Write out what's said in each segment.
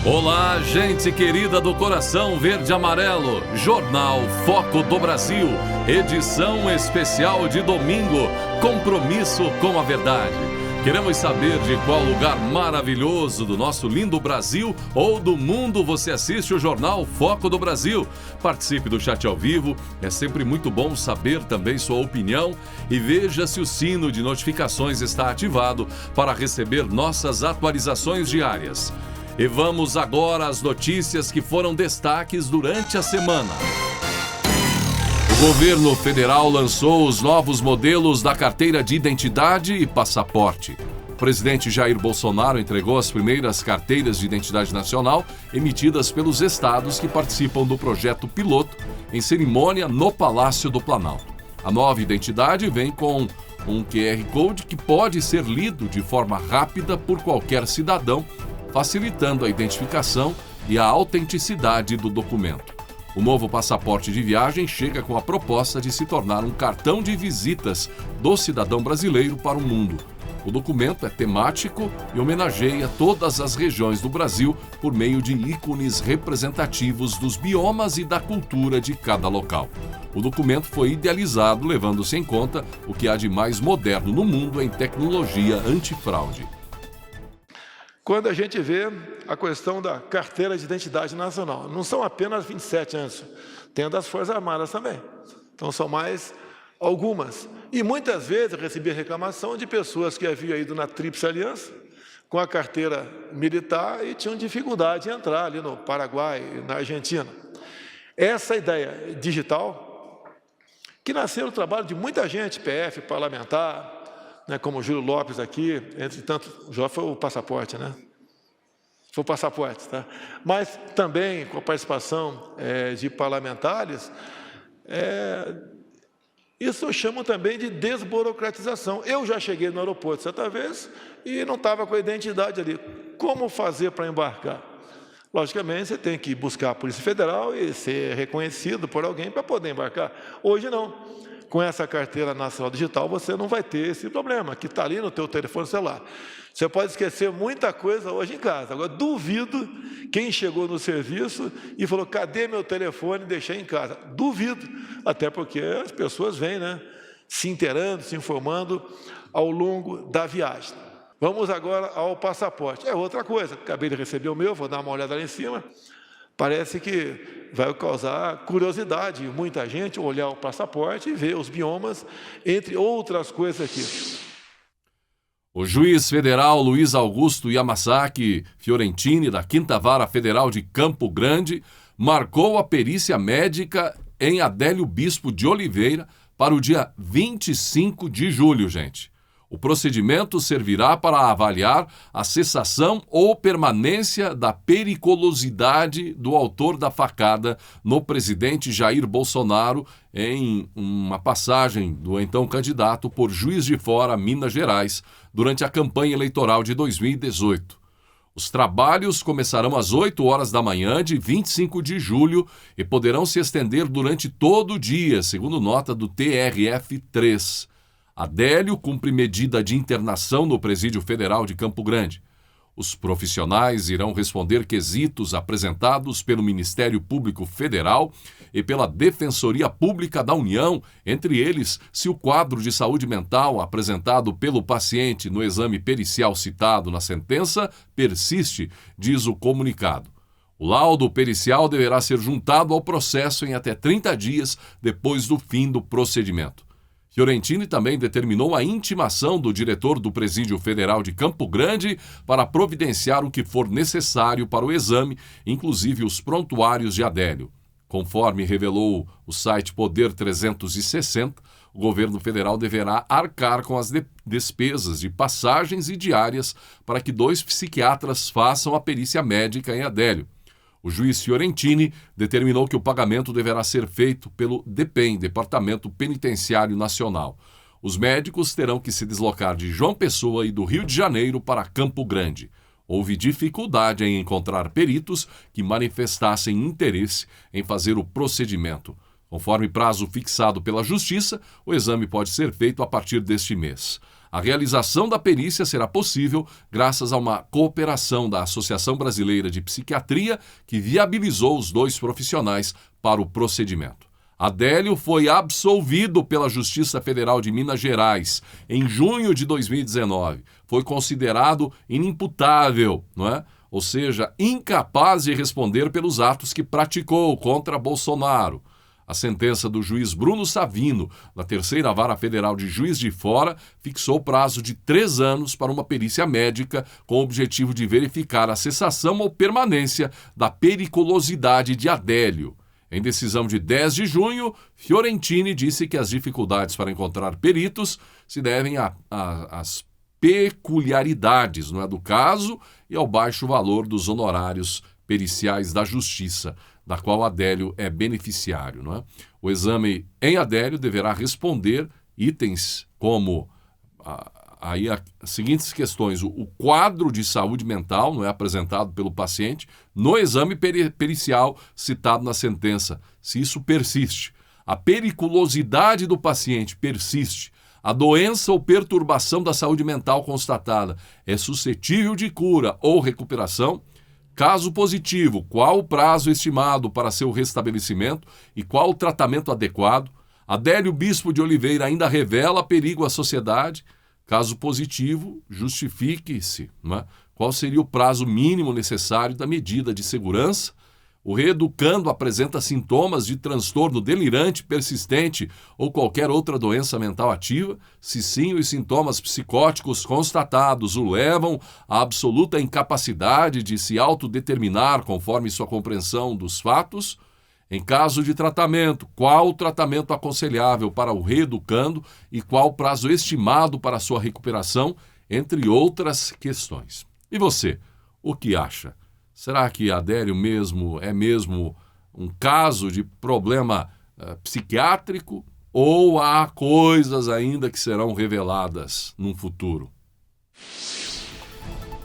Olá, gente querida do coração verde e amarelo, Jornal Foco do Brasil, edição especial de domingo, compromisso com a verdade. Queremos saber de qual lugar maravilhoso do nosso lindo Brasil ou do mundo você assiste o Jornal Foco do Brasil. Participe do chat ao vivo, é sempre muito bom saber também sua opinião e veja se o sino de notificações está ativado para receber nossas atualizações diárias. E vamos agora às notícias que foram destaques durante a semana. O governo federal lançou os novos modelos da carteira de identidade e passaporte. O presidente Jair Bolsonaro entregou as primeiras carteiras de identidade nacional emitidas pelos estados que participam do projeto piloto em cerimônia no Palácio do Planalto. A nova identidade vem com um QR Code que pode ser lido de forma rápida por qualquer cidadão, facilitando a identificação e a autenticidade do documento. O novo passaporte de viagem chega com a proposta de se tornar um cartão de visitas do cidadão brasileiro para o mundo. O documento é temático e homenageia todas as regiões do Brasil por meio de ícones representativos dos biomas e da cultura de cada local. O documento foi idealizado levando-se em conta o que há de mais moderno no mundo em tecnologia antifraude. Quando a gente vê a questão da carteira de identidade nacional, não são apenas 27 anos, tem a das Forças Armadas também. Então são mais algumas. E muitas vezes eu recebi reclamação de pessoas que haviam ido na Tríplice Aliança com a carteira militar e tinham dificuldade em entrar ali no Paraguai, na Argentina. Essa ideia digital, que nasceu no trabalho de muita gente, PF, parlamentar, como o Júlio Lopes aqui, entre tanto, já foi o passaporte, né? Foi o passaporte, tá? Mas também com a participação de parlamentares, isso eu chamo também de desburocratização. Eu já cheguei no aeroporto certa vez e não estava com a identidade ali. Como fazer para embarcar? Logicamente, você tem que buscar a Polícia Federal e ser reconhecido por alguém para poder embarcar. Hoje não. Com essa carteira nacional digital, você não vai ter esse problema, que está ali no teu telefone celular. Você pode esquecer muita coisa hoje em casa. Agora, duvido quem chegou no serviço e falou, cadê meu telefone e deixei em casa? Duvido, até porque as pessoas vêm, se inteirando, se informando ao longo da viagem. Vamos agora ao passaporte. É outra coisa, acabei de receber o meu, vou dar uma olhada lá em cima. Parece que vai causar curiosidade em muita gente olhar o passaporte e ver os biomas, entre outras coisas aqui. O juiz federal Luiz Augusto Yamasaki Fiorentini, da 5ª Vara Federal de Campo Grande, marcou a perícia médica em Adélio Bispo de Oliveira para o dia 25 de julho, gente. O procedimento servirá para avaliar a cessação ou permanência da periculosidade do autor da facada no presidente Jair Bolsonaro em uma passagem do então candidato por Juiz de Fora, Minas Gerais, durante a campanha eleitoral de 2018. Os trabalhos começarão às 8 horas da manhã de 25 de julho e poderão se estender durante todo o dia, segundo nota do TRF3. Adélio cumpre medida de internação no Presídio Federal de Campo Grande. Os profissionais irão responder quesitos apresentados pelo Ministério Público Federal e pela Defensoria Pública da União, entre eles, se o quadro de saúde mental apresentado pelo paciente no exame pericial citado na sentença persiste, diz o comunicado. O laudo pericial deverá ser juntado ao processo em até 30 dias depois do fim do procedimento. Fiorentini também determinou a intimação do diretor do Presídio Federal de Campo Grande para providenciar o que for necessário para o exame, inclusive os prontuários de Adélio. Conforme revelou o site Poder 360, o governo federal deverá arcar com as despesas de passagens e diárias para que 2 psiquiatras façam a perícia médica em Adélio. O juiz Fiorentini determinou que o pagamento deverá ser feito pelo DEPEN, Departamento Penitenciário Nacional. Os médicos terão que se deslocar de João Pessoa e do Rio de Janeiro para Campo Grande. Houve dificuldade em encontrar peritos que manifestassem interesse em fazer o procedimento. Conforme prazo fixado pela Justiça, o exame pode ser feito a partir deste mês. A realização da perícia será possível graças a uma cooperação da Associação Brasileira de Psiquiatria, que viabilizou os 2 profissionais para o procedimento. Adélio foi absolvido pela Justiça Federal de Minas Gerais em junho de 2019. Foi considerado inimputável, não é? Ou seja, incapaz de responder pelos atos que praticou contra Bolsonaro. A sentença do juiz Bruno Savino, da 3ª Vara Federal de Juiz de Fora, fixou prazo de 3 anos para uma perícia médica com o objetivo de verificar a cessação ou permanência da periculosidade de Adélio. Em decisão de 10 de junho, Fiorentini disse que as dificuldades para encontrar peritos se devem às peculiaridades, não é, do caso e ao baixo valor dos honorários periciais da Justiça, da qual Adélio é beneficiário, não é? O exame em Adélio deverá responder itens como as seguintes questões: o quadro de saúde mental, não é, apresentado pelo paciente no exame pericial citado na sentença, se isso persiste, a periculosidade do paciente persiste, a doença ou perturbação da saúde mental constatada é suscetível de cura ou recuperação. Caso positivo, qual o prazo estimado para seu restabelecimento e qual o tratamento adequado? Adélio Bispo de Oliveira ainda revela perigo à sociedade. Caso positivo, justifique-se, não é? Qual seria o prazo mínimo necessário da medida de segurança? O reeducando apresenta sintomas de transtorno delirante persistente ou qualquer outra doença mental ativa? Se sim, os sintomas psicóticos constatados o levam à absoluta incapacidade de se autodeterminar conforme sua compreensão dos fatos? Em caso de tratamento, qual o tratamento aconselhável para o reeducando e qual o prazo estimado para sua recuperação, entre outras questões. E você, o que acha? Será que Adélio é mesmo um caso de problema psiquiátrico ou há coisas ainda que serão reveladas num futuro?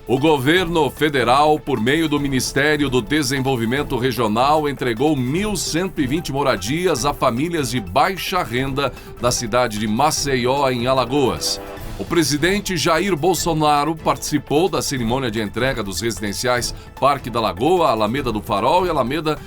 O governo federal, por meio do Ministério do Desenvolvimento Regional, entregou 1.120 moradias a famílias de baixa renda da cidade de Maceió, em Alagoas. O presidente Jair Bolsonaro participou da cerimônia de entrega dos residenciais Parque da Lagoa, Alameda do Farol e Alameda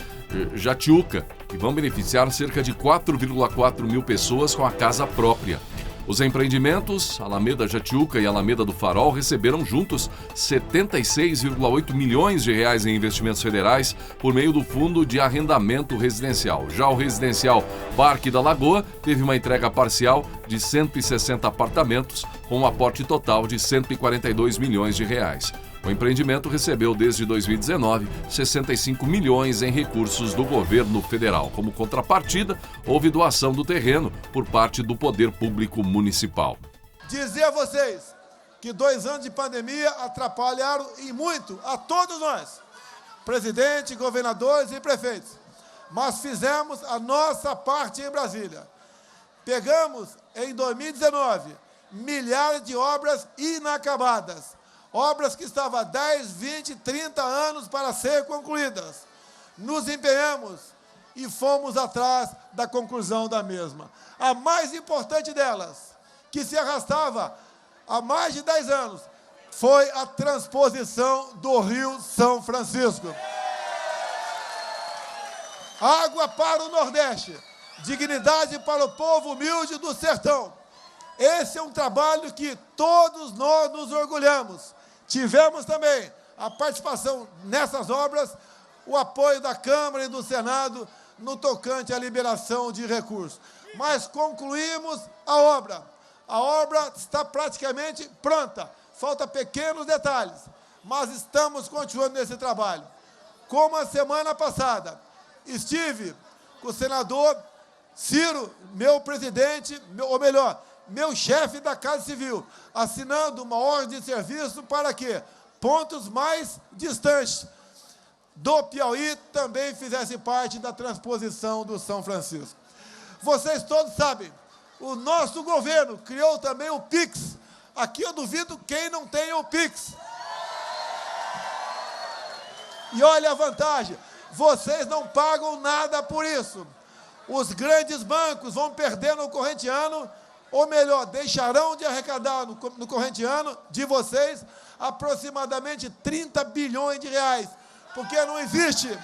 Jatiuca, que vão beneficiar cerca de 4,4 mil pessoas com a casa própria. Os empreendimentos, Alameda Jatiuca e Alameda do Farol, receberam juntos 76,8 milhões de reais em investimentos federais por meio do Fundo de Arrendamento Residencial. Já o residencial Parque da Lagoa teve uma entrega parcial de 160 apartamentos, com um aporte total de 142 milhões de reais. O empreendimento recebeu desde 2019 65 milhões em recursos do governo federal. Como contrapartida, houve doação do terreno por parte do poder público municipal. Dizer a vocês que 2 anos de pandemia atrapalharam e muito a todos nós, presidente, governadores e prefeitos. Mas fizemos a nossa parte em Brasília. Pegamos, em 2019, milhares de obras inacabadas. Obras que estavam há 10, 20, 30 anos para ser concluídas. Nos empenhamos e fomos atrás da conclusão da mesma. A mais importante delas, que se arrastava há mais de 10 anos, foi a transposição do Rio São Francisco. Água para o Nordeste, dignidade para o povo humilde do sertão. Esse é um trabalho que todos nós nos orgulhamos. Tivemos também a participação nessas obras, o apoio da Câmara e do Senado no tocante à liberação de recursos. Mas concluímos a obra. A obra está praticamente pronta. Faltam pequenos detalhes, mas estamos continuando nesse trabalho. Como a semana passada, estive com o senador Ciro, meu presidente, ou melhor, meu chefe da Casa Civil, assinando uma ordem de serviço para que pontos mais distantes do Piauí também fizessem parte da transposição do São Francisco. Vocês todos sabem, o nosso governo criou também o PIX. Aqui eu duvido quem não tem o PIX. E olha a vantagem, vocês não pagam nada por isso. Os grandes bancos vão perder no corrente ano ou melhor, deixarão de arrecadar no corrente ano de vocês aproximadamente 30 bilhões de reais, porque não existe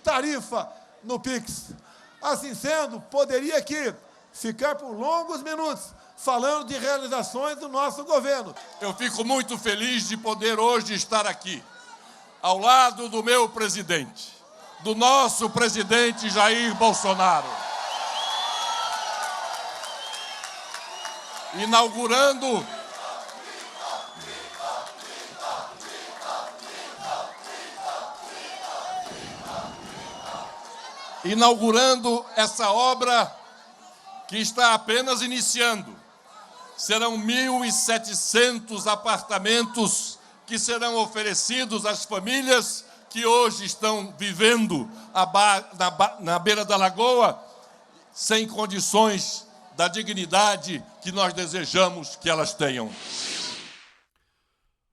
tarifa no Pix. Assim sendo, poderia aqui ficar por longos minutos falando de realizações do nosso governo. Eu fico muito feliz de poder hoje estar aqui, ao lado do meu presidente, do nosso presidente Jair Bolsonaro, inaugurando essa obra que está apenas iniciando. Serão 1.700 apartamentos que serão oferecidos às famílias que hoje estão vivendo na beira da lagoa, sem condições da dignidade que nós desejamos que elas tenham.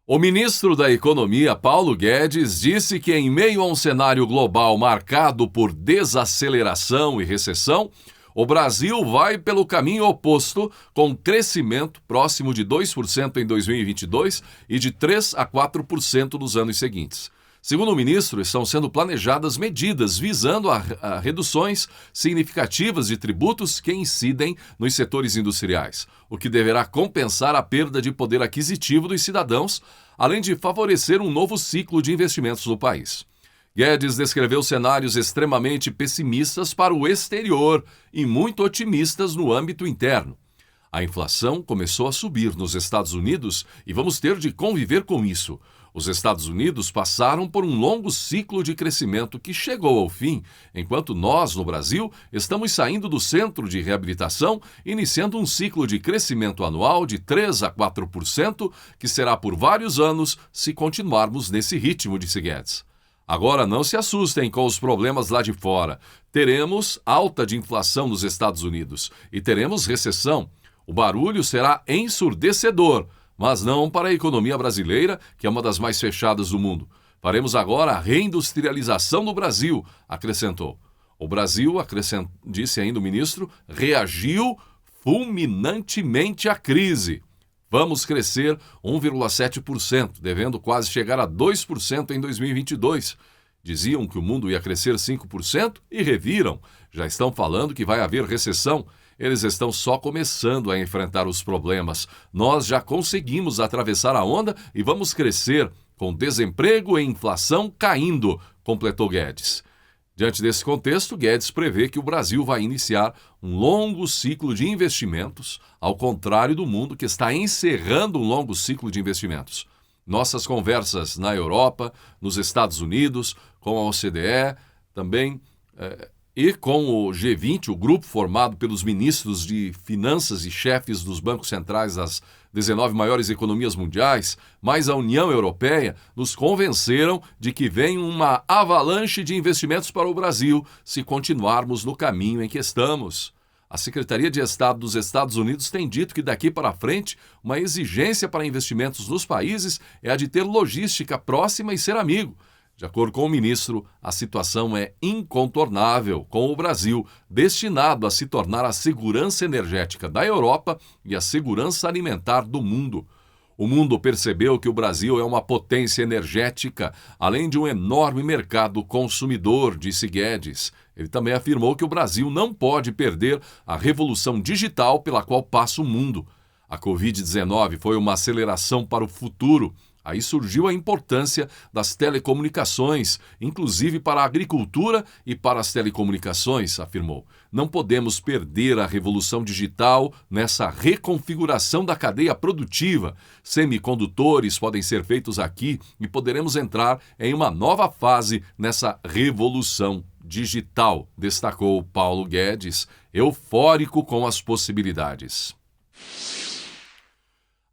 O ministro da Economia, Paulo Guedes, disse que em meio a um cenário global marcado por desaceleração e recessão, o Brasil vai pelo caminho oposto, com crescimento próximo de 2% em 2022 e de 3% a 4% nos anos seguintes. Segundo o ministro, estão sendo planejadas medidas visando a reduções significativas de tributos que incidem nos setores industriais, o que deverá compensar a perda de poder aquisitivo dos cidadãos, além de favorecer um novo ciclo de investimentos no país. Guedes descreveu cenários extremamente pessimistas para o exterior e muito otimistas no âmbito interno. A inflação começou a subir nos Estados Unidos e vamos ter de conviver com isso. Os Estados Unidos passaram por um longo ciclo de crescimento que chegou ao fim, enquanto nós, no Brasil, estamos saindo do centro de reabilitação, iniciando um ciclo de crescimento anual de 3% a 4%, que será por vários anos se continuarmos nesse ritmo, disse Guedes. Agora não se assustem com os problemas lá de fora. Teremos alta de inflação nos Estados Unidos e teremos recessão. O barulho será ensurdecedor, mas não para a economia brasileira, que é uma das mais fechadas do mundo. Faremos agora a reindustrialização no Brasil, acrescentou. O Brasil, disse ainda o ministro, reagiu fulminantemente à crise. Vamos crescer 1,7%, devendo quase chegar a 2% em 2022. Diziam que o mundo ia crescer 5% e reviram. Já estão falando que vai haver recessão. Eles estão só começando a enfrentar os problemas. Nós já conseguimos atravessar a onda e vamos crescer, com desemprego e inflação caindo, completou Guedes. Diante desse contexto, Guedes prevê que o Brasil vai iniciar um longo ciclo de investimentos, ao contrário do mundo que está encerrando um longo ciclo de investimentos. Nossas conversas na Europa, nos Estados Unidos, com a OCDE, também e com o G20, o grupo formado pelos ministros de finanças e chefes dos bancos centrais das 19 maiores economias mundiais, mais a União Europeia, nos convenceram de que vem uma avalanche de investimentos para o Brasil se continuarmos no caminho em que estamos. A Secretaria de Estado dos Estados Unidos tem dito que daqui para frente uma exigência para investimentos nos países é a de ter logística próxima e ser amigo. De acordo com o ministro, a situação é incontornável, com o Brasil destinado a se tornar a segurança energética da Europa e a segurança alimentar do mundo. O mundo percebeu que o Brasil é uma potência energética, além de um enorme mercado consumidor, disse Guedes. Ele também afirmou que o Brasil não pode perder a revolução digital pela qual passa o mundo. A Covid-19 foi uma aceleração para o futuro. Aí surgiu a importância das telecomunicações, inclusive para a agricultura e para as telecomunicações, afirmou. Não podemos perder a revolução digital nessa reconfiguração da cadeia produtiva. Semicondutores podem ser feitos aqui e poderemos entrar em uma nova fase nessa revolução digital, destacou Paulo Guedes, eufórico com as possibilidades.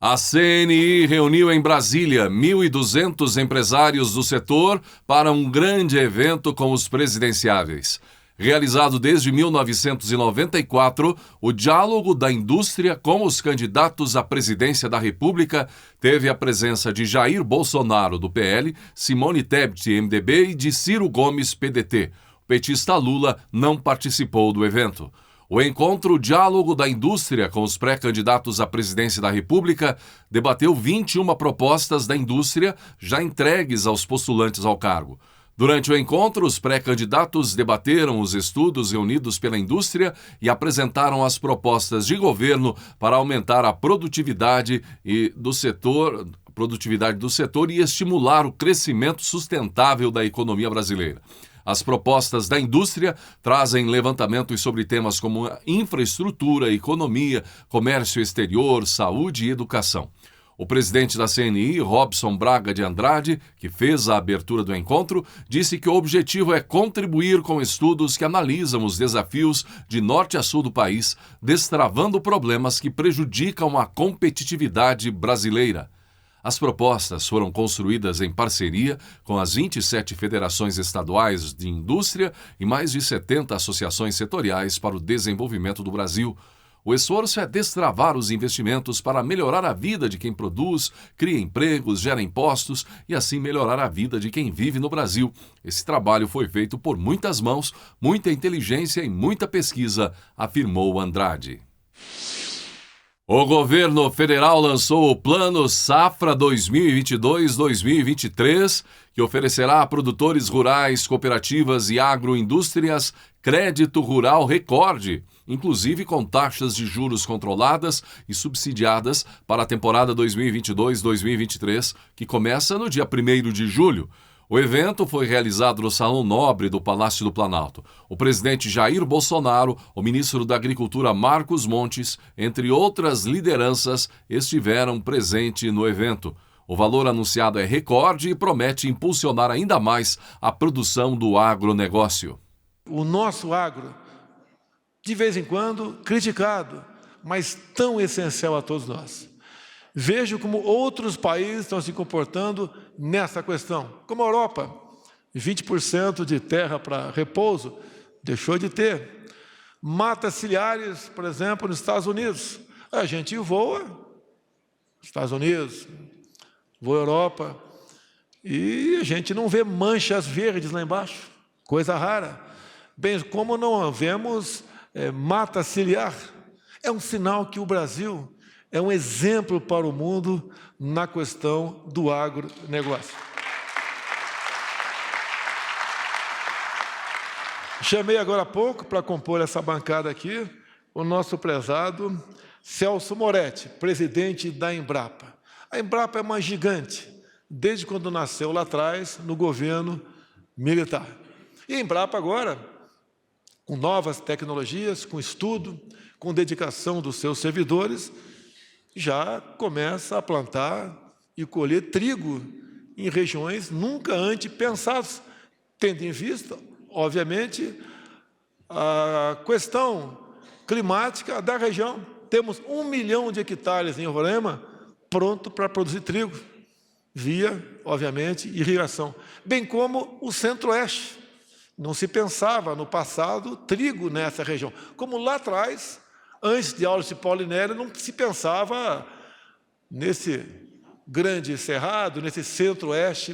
A CNI reuniu em Brasília 1.200 empresários do setor para um grande evento com os presidenciáveis. Realizado desde 1994, o diálogo da indústria com os candidatos à presidência da República teve a presença de Jair Bolsonaro, do PL, Simone Tebet, MDB, e de Ciro Gomes, PDT. O petista Lula não participou do evento. O encontro Diálogo da Indústria com os pré-candidatos à presidência da República debateu 21 propostas da indústria já entregues aos postulantes ao cargo. Durante o encontro, os pré-candidatos debateram os estudos reunidos pela indústria e apresentaram as propostas de governo para aumentar a produtividade do setor e estimular o crescimento sustentável da economia brasileira. As propostas da indústria trazem levantamentos sobre temas como infraestrutura, economia, comércio exterior, saúde e educação. O presidente da CNI, Robson Braga de Andrade, que fez a abertura do encontro, disse que o objetivo é contribuir com estudos que analisam os desafios de norte a sul do país, destravando problemas que prejudicam a competitividade brasileira. As propostas foram construídas em parceria com as 27 federações estaduais de indústria e mais de 70 associações setoriais para o desenvolvimento do Brasil. O esforço é destravar os investimentos para melhorar a vida de quem produz, cria empregos, gera impostos e assim melhorar a vida de quem vive no Brasil. Esse trabalho foi feito por muitas mãos, muita inteligência e muita pesquisa, afirmou Andrade. O governo federal lançou o Plano Safra 2022-2023, que oferecerá a produtores rurais, cooperativas e agroindústrias crédito rural recorde, inclusive com taxas de juros controladas e subsidiadas para a temporada 2022-2023, que começa no dia 1º de julho. O evento foi realizado no Salão Nobre do Palácio do Planalto. O presidente Jair Bolsonaro, o ministro da Agricultura Marcos Montes, entre outras lideranças, estiveram presentes no evento. O valor anunciado é recorde e promete impulsionar ainda mais a produção do agronegócio. O nosso agro, de vez em quando, criticado, mas tão essencial a todos nós. Vejo como outros países estão se comportando nessa questão. Como a Europa, 20% de terra para repouso deixou de ter. Matas ciliares, por exemplo, nos Estados Unidos. A gente voa, Estados Unidos, voa Europa, e a gente não vê manchas verdes lá embaixo, coisa rara. Bem como não vemos mata ciliar. É um sinal que o Brasil é um exemplo para o mundo na questão do agronegócio. Chamei agora há pouco para compor essa bancada aqui o nosso prezado Celso Moretti, presidente da Embrapa. A Embrapa é uma gigante, desde quando nasceu lá atrás, no governo militar. E a Embrapa agora, com novas tecnologias, com estudo, com dedicação dos seus servidores, já começa a plantar e colher trigo em regiões nunca antes pensadas, tendo em vista, obviamente, a questão climática da região. Temos 1 milhão de hectares em Roraima pronto para produzir trigo, via, obviamente, irrigação, bem como o Centro-Oeste. Não se pensava no passado trigo nessa região, como lá atrás, antes de Augusto Paulinério, não se pensava nesse grande cerrado, nesse centro-oeste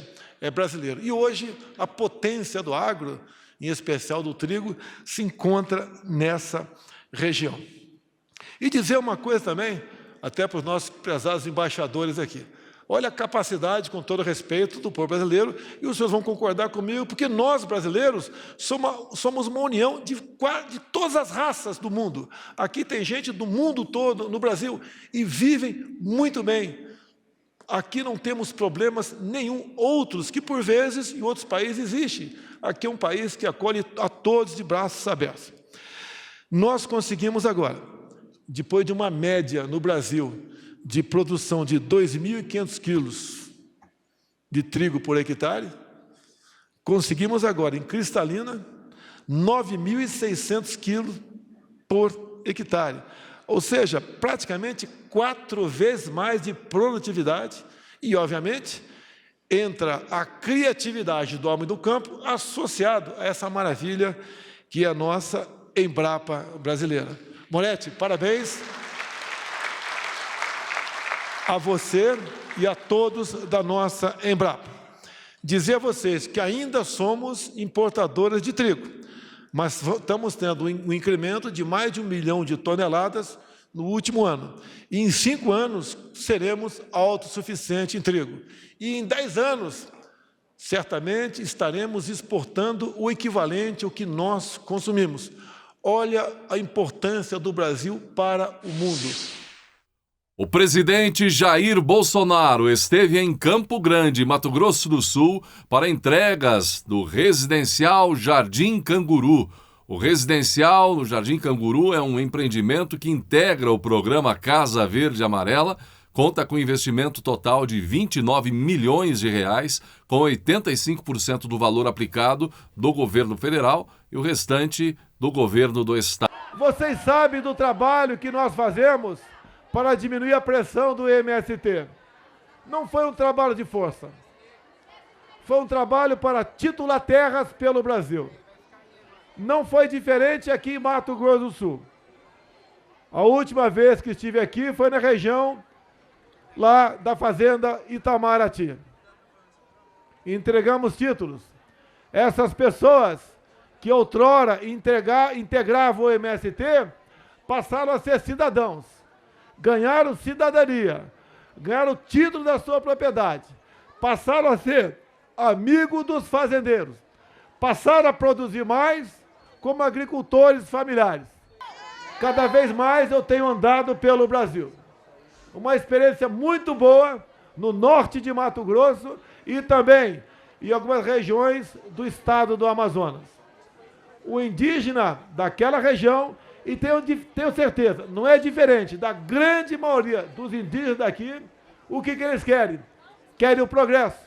brasileiro. E hoje a potência do agro, em especial do trigo, se encontra nessa região. E dizer uma coisa também, até para os nossos prezados embaixadores aqui. Olha a capacidade, com todo respeito, do povo brasileiro, e os senhores vão concordar comigo, porque nós, brasileiros, somos uma união de todas as raças do mundo. Aqui tem gente do mundo todo, no Brasil, e vivem muito bem. Aqui não temos problemas nenhum, outros que, por vezes, em outros países existem. Aqui é um país que acolhe a todos de braços abertos. Nós conseguimos agora, depois de uma média no Brasil, de produção de 2.500 quilos de trigo por hectare, conseguimos agora, em Cristalina, 9.600 quilos por hectare. Ou seja, praticamente 4 vezes mais de produtividade e, obviamente, entra a criatividade do homem do campo associado a essa maravilha que é a nossa Embrapa brasileira. Moretti, parabéns a você e a todos da nossa Embrapa. Dizer a vocês que ainda somos importadores de trigo. mas estamos tendo um incremento de mais de 1 milhão de toneladas no último ano. E em 5 anos seremos autossuficientes em trigo. E em 10 anos, certamente estaremos exportando o equivalente ao que nós consumimos. Olha a importância do Brasil para o mundo. O presidente Jair Bolsonaro esteve em Campo Grande, Mato Grosso do Sul, para entregas do residencial Jardim Canguru. O residencial no Jardim Canguru é um empreendimento que integra o programa Casa Verde Amarela, conta com investimento total de 29 milhões de reais, com 85% do valor aplicado do governo federal e o restante do governo do estado. Vocês sabem do trabalho que nós fazemos para diminuir a pressão do MST. Não foi um trabalho de força. Foi um trabalho para titular terras pelo Brasil. Não foi diferente aqui em Mato Grosso do Sul. A última vez que estive aqui foi na região lá da fazenda Itamaraty. Entregamos títulos. Essas pessoas que outrora integravam o MST passaram a ser cidadãos. Ganharam cidadania, ganharam o título da sua propriedade, passaram a ser amigos dos fazendeiros, passaram a produzir mais como agricultores familiares. Cada vez mais eu tenho andado pelo Brasil. Uma experiência muito boa no norte de Mato Grosso e também em algumas regiões do estado do Amazonas. O indígena daquela região, e tenho certeza, não é diferente da grande maioria dos indígenas daqui, o que eles querem? Querem o progresso.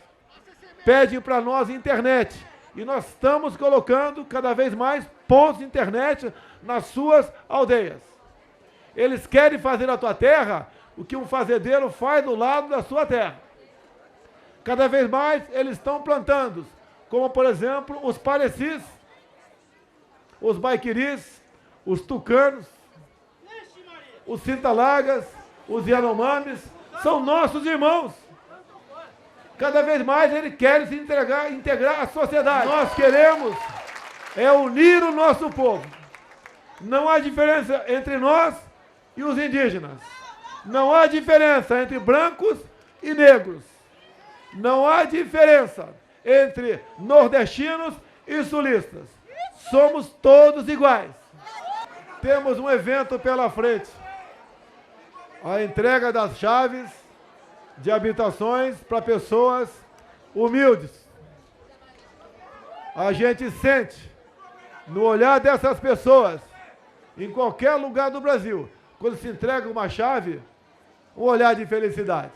Pedem para nós internet. E nós estamos colocando cada vez mais pontos de internet nas suas aldeias. Eles querem fazer na tua terra o que um fazendeiro faz do lado da sua terra. Cada vez mais eles estão plantando, como por exemplo os parecis, os baiquiris, os tucanos, os cintalagas, os yanomamis, são nossos irmãos. Cada vez mais eles querem se integrar à sociedade. Nós queremos unir o nosso povo. Não há diferença entre nós e os indígenas. Não há diferença entre brancos e negros. Não há diferença entre nordestinos e sulistas. Somos todos iguais. Temos um evento pela frente, a entrega das chaves de habitações para pessoas humildes. A gente sente no olhar dessas pessoas, em qualquer lugar do Brasil, quando se entrega uma chave, um olhar de felicidade.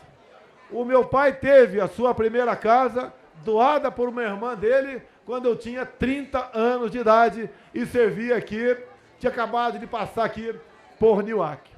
O meu pai teve a sua primeira casa doada por uma irmã dele quando eu tinha 30 anos de idade e servia aqui. Tinha acabado de passar aqui por Newark.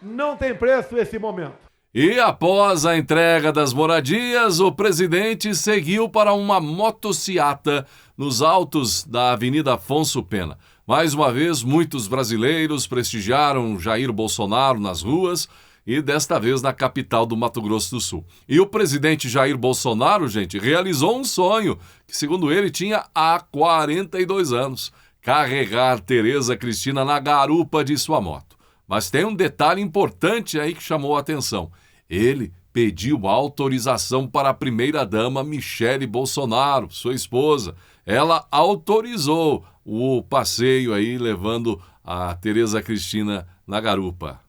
Não tem preço esse momento. E após a entrega das moradias, o presidente seguiu para uma motociata nos altos da Avenida Afonso Pena. Mais uma vez, muitos brasileiros prestigiaram Jair Bolsonaro nas ruas e desta vez na capital do Mato Grosso do Sul. E o presidente Jair Bolsonaro, gente, realizou um sonho que, segundo ele, tinha há 42 anos. Carregar Tereza Cristina na garupa de sua moto. Mas tem um detalhe importante aí que chamou a atenção. Ele pediu autorização para a primeira-dama Michele Bolsonaro, sua esposa. Ela autorizou o passeio aí, levando a Tereza Cristina na garupa.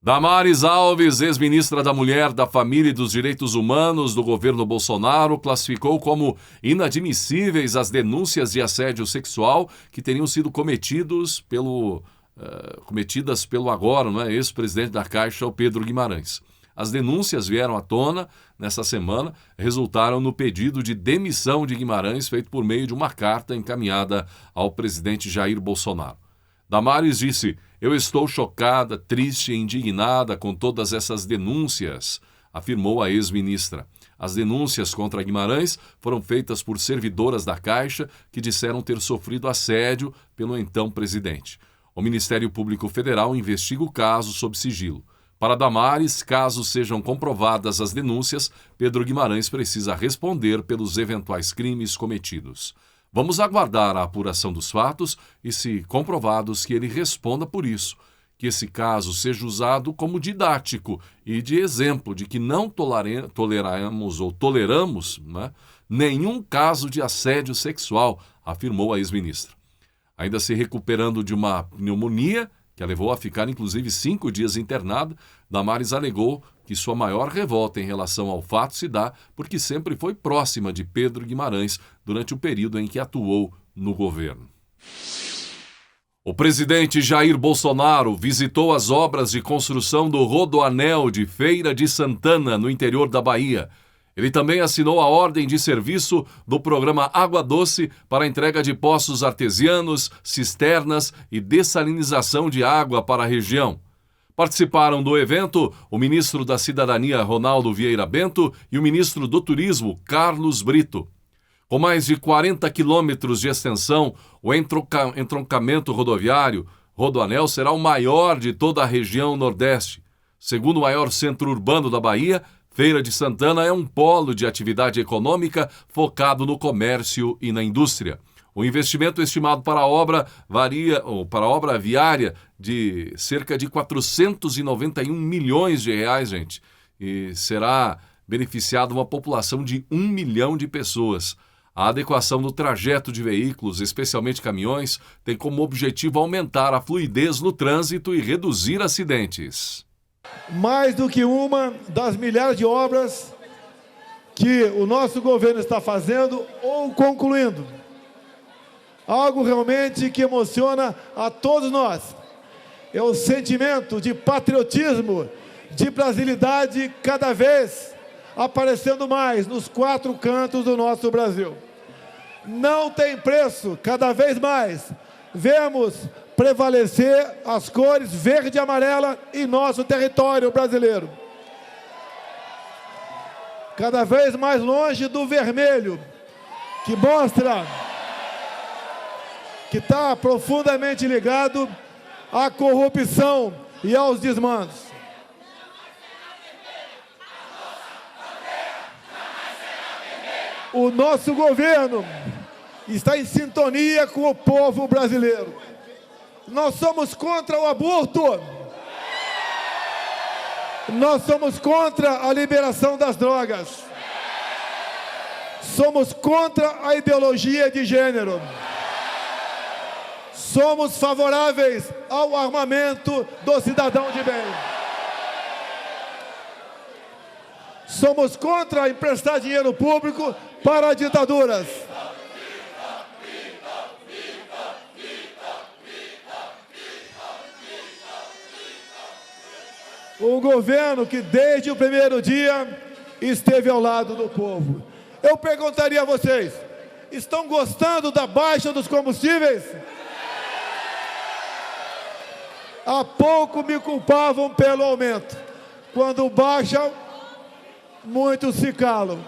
Damares Alves, ex-ministra da Mulher, da Família e dos Direitos Humanos do governo Bolsonaro, classificou como inadmissíveis as denúncias de assédio sexual que teriam sido cometidas pelo agora, ex-presidente da Caixa, o Pedro Guimarães. As denúncias vieram à tona nessa semana, resultaram no pedido de demissão de Guimarães feito por meio de uma carta encaminhada ao presidente Jair Bolsonaro. Damares disse: "Eu estou chocada, triste e indignada com todas essas denúncias", afirmou a ex-ministra. As denúncias contra Guimarães foram feitas por servidoras da Caixa que disseram ter sofrido assédio pelo então presidente. O Ministério Público Federal investiga o caso sob sigilo. Para Damares, caso sejam comprovadas as denúncias, Pedro Guimarães precisa responder pelos eventuais crimes cometidos. Vamos aguardar a apuração dos fatos e, se comprovados, que ele responda por isso. Que esse caso seja usado como didático e de exemplo de que não toleramos nenhum caso de assédio sexual, afirmou a ex-ministra. Ainda se recuperando de uma pneumonia, que a levou a ficar inclusive 5 dias internada, Damares alegou que sua maior revolta em relação ao fato se dá porque sempre foi próxima de Pedro Guimarães durante o período em que atuou no governo. O presidente Jair Bolsonaro visitou as obras de construção do Rodoanel de Feira de Santana, no interior da Bahia. Ele também assinou a ordem de serviço do programa Água Doce para a entrega de poços artesianos, cisternas e dessalinização de água para a região. Participaram do evento o ministro da Cidadania, Ronaldo Vieira Bento, e o ministro do Turismo, Carlos Brito. Com mais de 40 quilômetros de extensão, o entroncamento rodoviário Rodoanel será o maior de toda a região Nordeste. Segundo o maior centro urbano da Bahia, Feira de Santana é um polo de atividade econômica focado no comércio e na indústria. O investimento estimado para a obra viária de cerca de 491 milhões de reais, gente, e será beneficiado uma população de 1 milhão de pessoas. A adequação do trajeto de veículos, especialmente caminhões, tem como objetivo aumentar a fluidez no trânsito e reduzir acidentes. Mais do que uma das milhares de obras que o nosso governo está fazendo ou concluindo. Algo realmente que emociona a todos nós. É o sentimento de patriotismo, de brasilidade cada vez aparecendo mais nos 4 cantos do nosso Brasil. Não tem preço, cada vez mais vemos prevalecer as cores verde e amarela em nosso território brasileiro. Cada vez mais longe do vermelho, que mostra que está profundamente ligado à corrupção e aos desmandos. O nosso governo está em sintonia com o povo brasileiro. Nós somos contra o aborto. Nós somos contra a liberação das drogas. Somos contra a ideologia de gênero. Somos favoráveis ao armamento do cidadão de bem. Somos contra emprestar dinheiro público para ditaduras. Um governo que desde o primeiro dia esteve ao lado do povo. Eu perguntaria a vocês, estão gostando da baixa dos combustíveis? Há pouco me culpavam pelo aumento. Quando baixa, muitos se calam.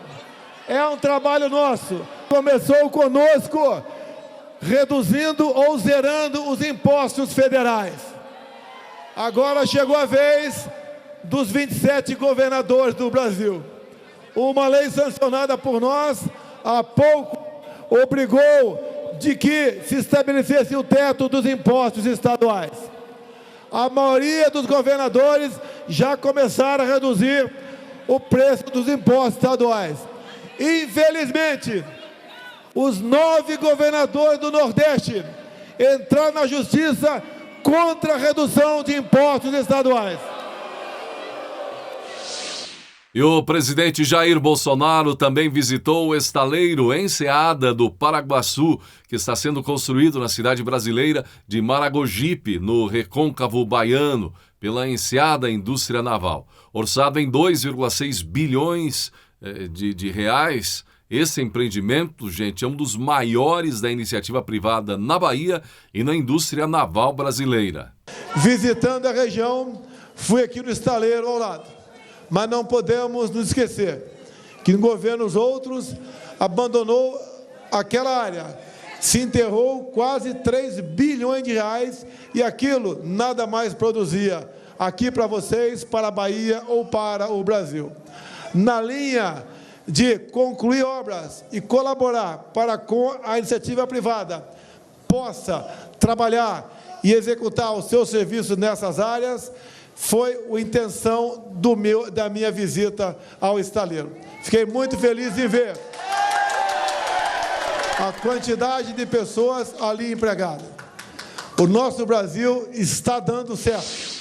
É um trabalho nosso. Começou conosco, reduzindo ou zerando os impostos federais. Agora chegou a vez dos 27 governadores do Brasil. Uma lei sancionada por nós, há pouco, obrigou de que se estabelecesse o teto dos impostos estaduais. A maioria dos governadores já começaram a reduzir o preço dos impostos estaduais. Infelizmente, os 9 governadores do Nordeste entraram na justiça contra a redução de impostos estaduais. E o presidente Jair Bolsonaro também visitou o estaleiro Enseada do Paraguaçu, que está sendo construído na cidade brasileira de Maragogipe, no recôncavo baiano, pela Enseada Indústria Naval. Orçado em 2,6 bilhões de reais, esse empreendimento, gente, é um dos maiores da iniciativa privada na Bahia e na indústria naval brasileira. Visitando a região, fui aqui no estaleiro ao lado. Mas não podemos nos esquecer que no governo os outros abandonou aquela área. Se enterrou quase 3 bilhões de reais e aquilo nada mais produzia aqui para vocês, para a Bahia ou para o Brasil. Na linha de concluir obras e colaborar para com a iniciativa privada possa trabalhar e executar o seu serviço nessas áreas, foi a intenção da minha visita ao estaleiro. Fiquei muito feliz em ver a quantidade de pessoas ali empregadas. O nosso Brasil está dando certo.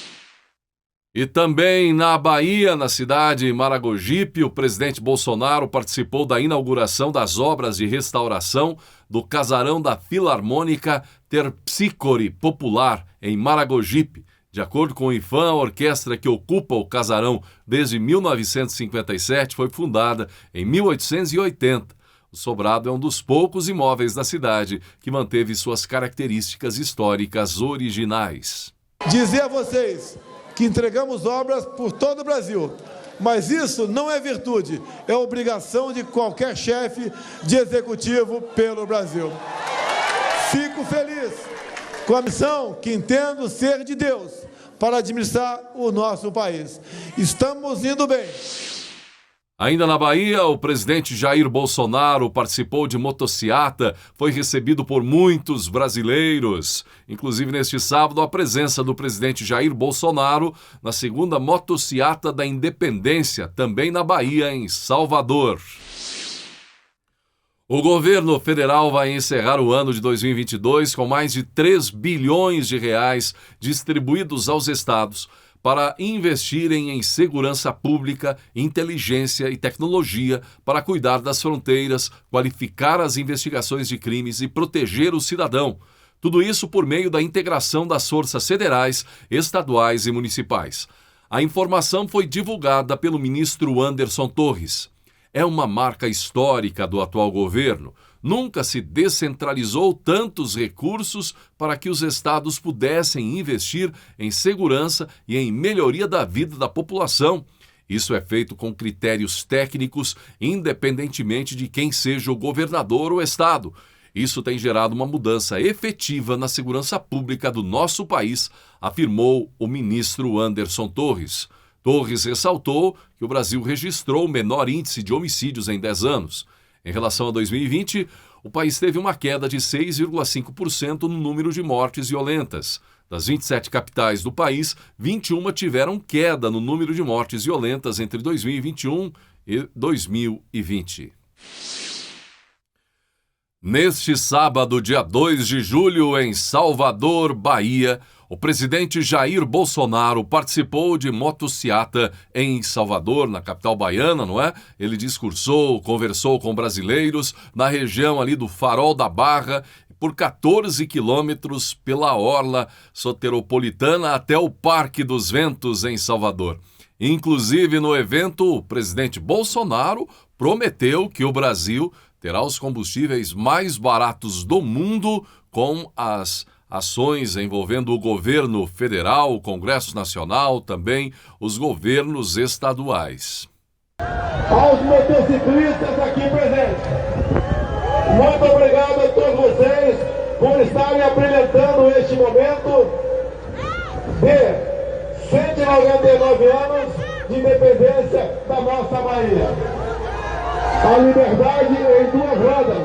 E também na Bahia, na cidade de Maragogipe, o presidente Bolsonaro participou da inauguração das obras de restauração do casarão da Filarmônica Terpsícore Popular, em Maragogipe. De acordo com o IFAM, a orquestra que ocupa o casarão desde 1957 foi fundada em 1880. O sobrado é um dos poucos imóveis da cidade que manteve suas características históricas originais. Dizer a vocês que entregamos obras por todo o Brasil, mas isso não é virtude, é obrigação de qualquer chefe de executivo pelo Brasil. Fico feliz com a missão que entendo ser de Deus para administrar o nosso país. Estamos indo bem. Ainda na Bahia, o presidente Jair Bolsonaro participou de motociata, foi recebido por muitos brasileiros. Inclusive, neste sábado, a presença do presidente Jair Bolsonaro na segunda motociata da Independência, também na Bahia, em Salvador. O governo federal vai encerrar o ano de 2022 com mais de 3 bilhões de reais distribuídos aos estados para investirem em segurança pública, inteligência e tecnologia para cuidar das fronteiras, qualificar as investigações de crimes e proteger o cidadão. Tudo isso por meio da integração das forças federais, estaduais e municipais. A informação foi divulgada pelo ministro Anderson Torres. É uma marca histórica do atual governo. Nunca se descentralizou tantos recursos para que os estados pudessem investir em segurança e em melhoria da vida da população. Isso é feito com critérios técnicos, independentemente de quem seja o governador ou estado. Isso tem gerado uma mudança efetiva na segurança pública do nosso país, afirmou o ministro Anderson Torres. Torres ressaltou que o Brasil registrou o menor índice de homicídios em 10 anos. Em relação a 2020, o país teve uma queda de 6,5% no número de mortes violentas. Das 27 capitais do país, 21 tiveram queda no número de mortes violentas entre 2021 e 2020. Neste sábado, dia 2 de julho, em Salvador, Bahia, o presidente Jair Bolsonaro participou de motociata em Salvador, na capital baiana, não é? Ele discursou, conversou com brasileiros na região ali do Farol da Barra, por 14 quilômetros pela orla soteropolitana até o Parque dos Ventos, em Salvador. Inclusive, no evento, o presidente Bolsonaro prometeu que o Brasil terá os combustíveis mais baratos do mundo com as ações envolvendo o governo federal, o Congresso Nacional, também os governos estaduais. Aos motociclistas aqui presentes, muito obrigado a todos vocês por estarem abrilhantando este momento de 199 anos de independência da nossa Bahia. A liberdade em 2 rodas,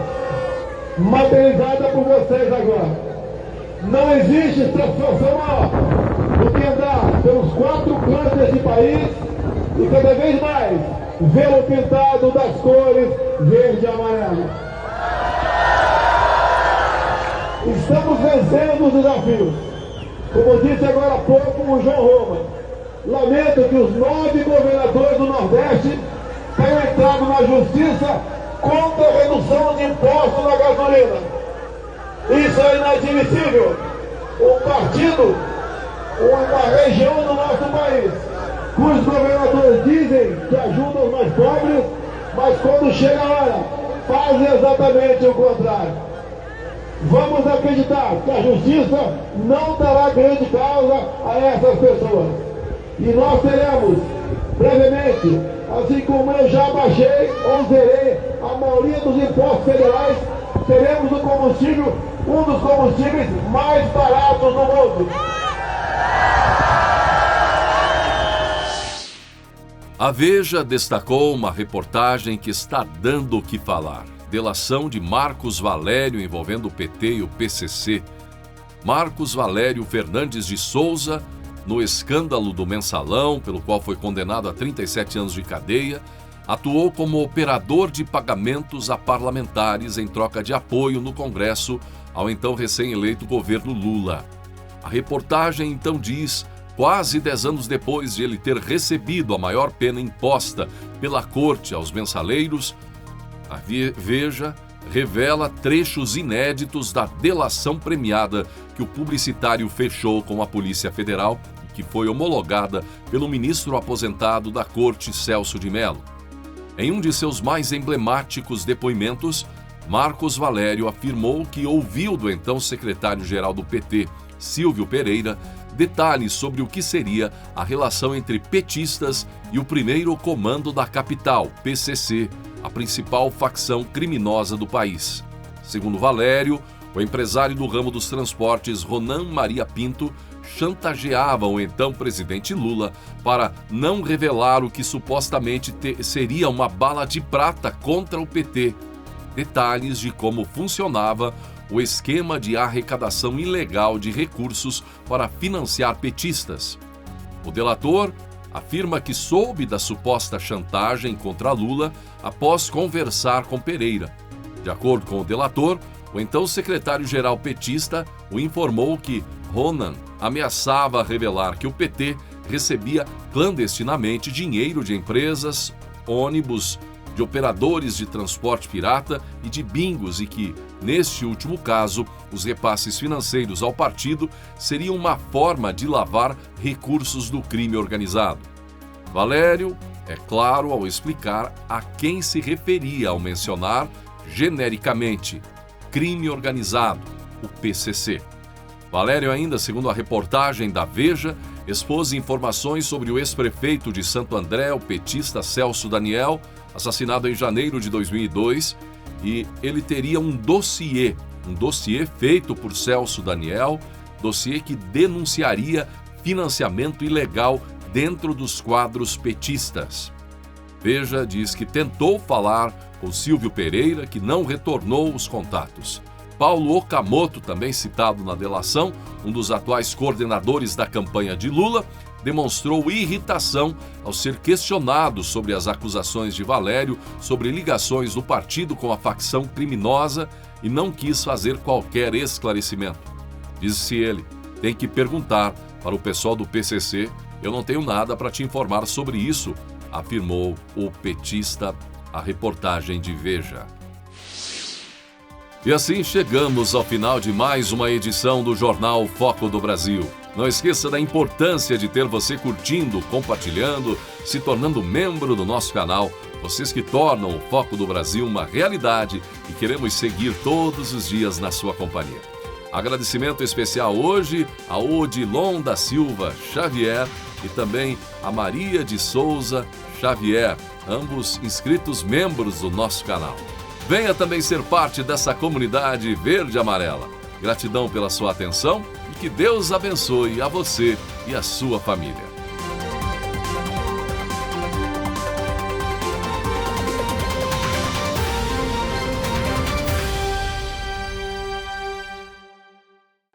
materializada por vocês agora. Não existe satisfação maior do que andar pelos 4 cantos desse país e cada vez mais vê-lo pintado das cores verde e amarelo. Estamos vencendo os desafios. Como disse agora há pouco o João Roma, lamento que os 9 governadores do Nordeste tenham entrado na justiça contra a redução de impostos na gasolina. Isso é inadmissível. Um partido, uma região do nosso país, cujos governadores dizem que ajudam os mais pobres, mas quando chega a hora, fazem exatamente o contrário. Vamos acreditar que a justiça não dará grande causa a essas pessoas. E nós teremos, brevemente, assim como eu já baixei ou zerei a maioria dos impostos federais, teremos o combustível, um dos combustíveis mais baratos do mundo. A Veja destacou uma reportagem que está dando o que falar. Delação de Marcos Valério envolvendo o PT e o PCC. Marcos Valério Fernandes de Souza, no escândalo do Mensalão, pelo qual foi condenado a 37 anos de cadeia, atuou como operador de pagamentos a parlamentares em troca de apoio no Congresso ao então recém-eleito governo Lula. A reportagem então diz, quase 10 anos depois de ele ter recebido a maior pena imposta pela corte aos mensaleiros, a Veja revela trechos inéditos da delação premiada que o publicitário fechou com a Polícia Federal e que foi homologada pelo ministro aposentado da Corte, Celso de Mello. Em um de seus mais emblemáticos depoimentos, Marcos Valério afirmou que ouviu do então secretário-geral do PT, Silvio Pereira, detalhes sobre o que seria a relação entre petistas e o primeiro comando da capital, PCC, a principal facção criminosa do país. Segundo Valério, o empresário do ramo dos transportes, Ronan Maria Pinto, chantageava o então presidente Lula para não revelar o que supostamente seria uma bala de prata contra o PT. Detalhes de como funcionava o esquema de arrecadação ilegal de recursos para financiar petistas. O delator afirma que soube da suposta chantagem contra Lula após conversar com Pereira. De acordo com o delator, o então secretário-geral petista o informou que Ronan ameaçava revelar que o PT recebia clandestinamente dinheiro de empresas, ônibus, de operadores de transporte pirata e de bingos e que, neste último caso, os repasses financeiros ao partido seriam uma forma de lavar recursos do crime organizado. Valério é claro ao explicar a quem se referia ao mencionar, genericamente, crime organizado, o PCC. Valério ainda, segundo a reportagem da Veja, expôs informações sobre o ex-prefeito de Santo André, o petista Celso Daniel, assassinado em janeiro de 2002, e ele teria um dossiê feito por Celso Daniel, dossiê que denunciaria financiamento ilegal dentro dos quadros petistas. Veja diz que tentou falar com Silvio Pereira, que não retornou os contatos. Paulo Okamoto, também citado na delação, um dos atuais coordenadores da campanha de Lula, demonstrou irritação ao ser questionado sobre as acusações de Valério sobre ligações do partido com a facção criminosa e não quis fazer qualquer esclarecimento. Disse ele, tem que perguntar para o pessoal do PCC, eu não tenho nada para te informar sobre isso, afirmou o petista à reportagem de Veja. E assim chegamos ao final de mais uma edição do Jornal Foco do Brasil. Não esqueça da importância de ter você curtindo, compartilhando, se tornando membro do nosso canal. Vocês que tornam o Foco do Brasil uma realidade e queremos seguir todos os dias na sua companhia. Agradecimento especial hoje a Odilon da Silva Xavier e também a Maria de Souza Xavier, ambos inscritos membros do nosso canal. Venha também ser parte dessa comunidade verde-amarela. Gratidão pela sua atenção e que Deus abençoe a você e a sua família.